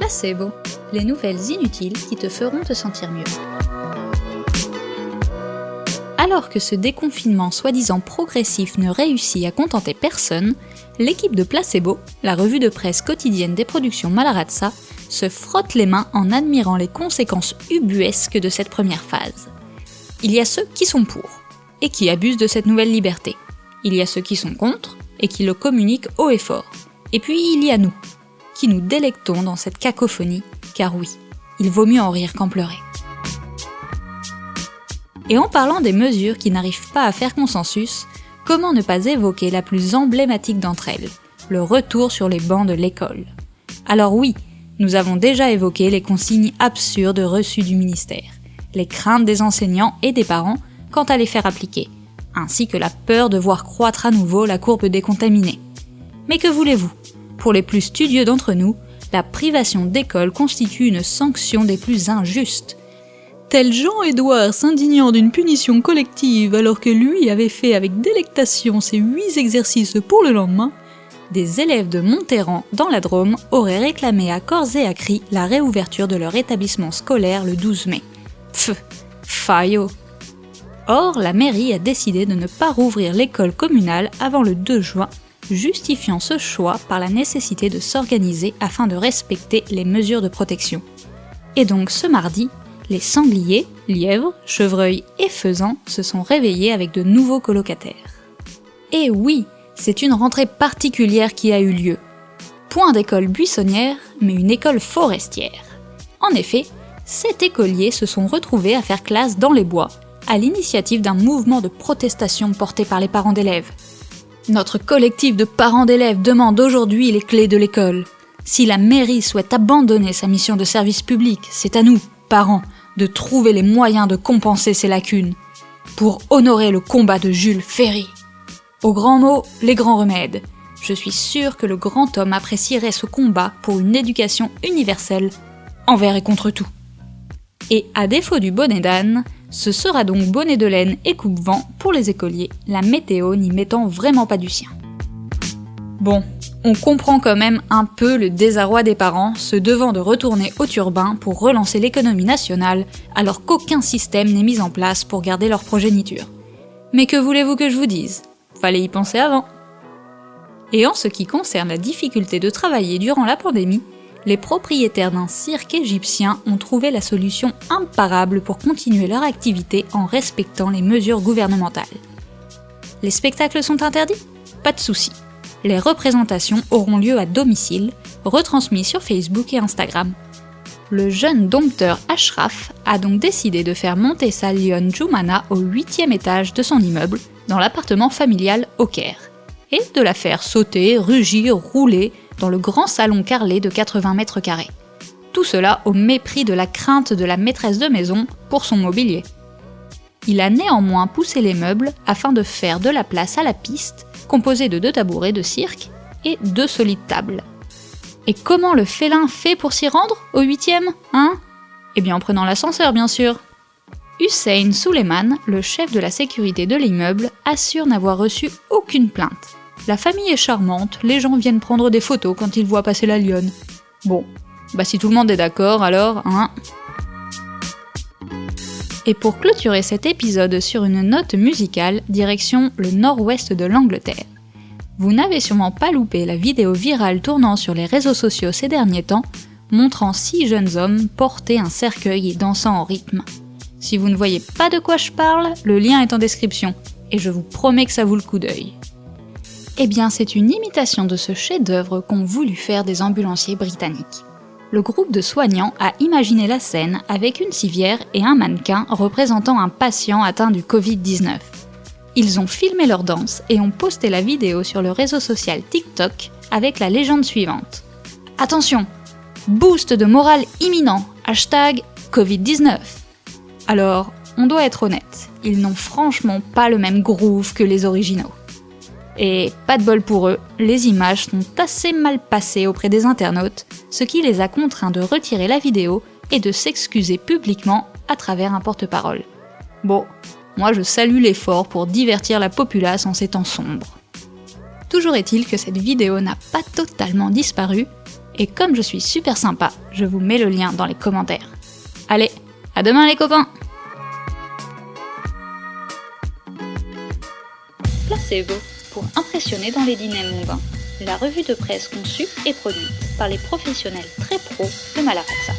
Placebo, les nouvelles inutiles qui te feront te sentir mieux. Alors que ce déconfinement soi-disant progressif ne réussit à contenter personne, l'équipe de Placebo, la revue de presse quotidienne des productions Mallaraza, se frotte les mains en admirant les conséquences ubuesques de cette première phase. Il y a ceux qui sont pour, et qui abusent de cette nouvelle liberté. Il y a ceux qui sont contre, et qui le communiquent haut et fort. Et puis il y a nous, qui nous délectons dans cette cacophonie, car oui, il vaut mieux en rire qu'en pleurer. Et en parlant des mesures qui n'arrivent pas à faire consensus, comment ne pas évoquer la plus emblématique d'entre elles, le retour sur les bancs de l'école. Alors oui, nous avons déjà évoqué les consignes absurdes reçues du ministère, les craintes des enseignants et des parents quant à les faire appliquer, ainsi que la peur de voir croître à nouveau la courbe des contaminés. Mais que voulez-vous ? Pour les plus studieux d'entre nous, la privation d'école constitue une sanction des plus injustes. Tel Jean-Édouard s'indignant d'une punition collective alors que lui avait fait avec délectation ses 8 exercices pour le lendemain, des élèves de Monterran, dans la Drôme, auraient réclamé à corps et à cris la réouverture de leur établissement scolaire le 12 mai. Faillot. Or, la mairie a décidé de ne pas rouvrir l'école communale avant le 2 juin, justifiant ce choix par la nécessité de s'organiser afin de respecter les mesures de protection. Et donc ce mardi, les sangliers, lièvres, chevreuils et faisans se sont réveillés avec de nouveaux colocataires. Et oui, c'est une rentrée particulière qui a eu lieu. Point d'école buissonnière, mais une école forestière. En effet, 7 écoliers se sont retrouvés à faire classe dans les bois, à l'initiative d'un mouvement de protestation porté par les parents d'élèves. Notre collectif de parents d'élèves demande aujourd'hui les clés de l'école. Si la mairie souhaite abandonner sa mission de service public, c'est à nous, parents, de trouver les moyens de compenser ces lacunes, pour honorer le combat de Jules Ferry. Aux grands mots, les grands remèdes. Je suis sûre que le grand homme apprécierait ce combat pour une éducation universelle, envers et contre tout. Et à défaut du bonnet d'âne, ce sera donc bonnet de laine et coupe-vent pour les écoliers, la météo n'y mettant vraiment pas du sien. Bon, on comprend quand même un peu le désarroi des parents se devant de retourner au turbin pour relancer l'économie nationale alors qu'aucun système n'est mis en place pour garder leur progéniture. Mais que voulez-vous que je vous dise ? Fallait y penser avant. Et en ce qui concerne la difficulté de travailler durant la pandémie, les propriétaires d'un cirque égyptien ont trouvé la solution imparable pour continuer leur activité en respectant les mesures gouvernementales. Les spectacles sont interdits ? Pas de souci. Les représentations auront lieu à domicile, retransmises sur Facebook et Instagram. Le jeune dompteur Ashraf a donc décidé de faire monter sa lionne Jumana au 8e étage de son immeuble, dans l'appartement familial au Caire, et de la faire sauter, rugir, rouler dans le grand salon carrelé de 80 mètres carrés. Tout cela au mépris de la crainte de la maîtresse de maison pour son mobilier. Il a néanmoins poussé les meubles afin de faire de la place à la piste, composée de 2 tabourets de cirque et 2 solides tables. Et comment le félin fait pour s'y rendre, au 8e, hein ? Eh bien en prenant l'ascenseur, bien sûr. Hussein Suleiman, le chef de la sécurité de l'immeuble, assure n'avoir reçu aucune plainte. La famille est charmante, les gens viennent prendre des photos quand ils voient passer la lionne. Bon, si tout le monde est d'accord, alors, hein. Et pour clôturer cet épisode sur une note musicale, direction le nord-ouest de l'Angleterre. Vous n'avez sûrement pas loupé la vidéo virale tournant sur les réseaux sociaux ces derniers temps, montrant 6 jeunes hommes porter un cercueil et dansant en rythme. Si vous ne voyez pas de quoi je parle, le lien est en description, et je vous promets que ça vaut le coup d'œil. Eh bien, c'est une imitation de ce chef-d'œuvre qu'ont voulu faire des ambulanciers britanniques. Le groupe de soignants a imaginé la scène avec une civière et un mannequin représentant un patient atteint du Covid-19. Ils ont filmé leur danse et ont posté la vidéo sur le réseau social TikTok avec la légende suivante. Attention, boost de morale imminent, #Covid-19. Alors, on doit être honnête, ils n'ont franchement pas le même groove que les originaux. Et pas de bol pour eux, les images sont assez mal passées auprès des internautes, ce qui les a contraints de retirer la vidéo et de s'excuser publiquement à travers un porte-parole. Bon, moi je salue l'effort pour divertir la populace en ces temps sombres. Toujours est-il que cette vidéo n'a pas totalement disparu, Et comme je suis super sympa, je vous mets le lien dans les commentaires. Allez, à demain les copains! Placebo, pour impressionner dans les dîners mondains. La revue de presse conçue et produite par les professionnels très pros de Malaraxa.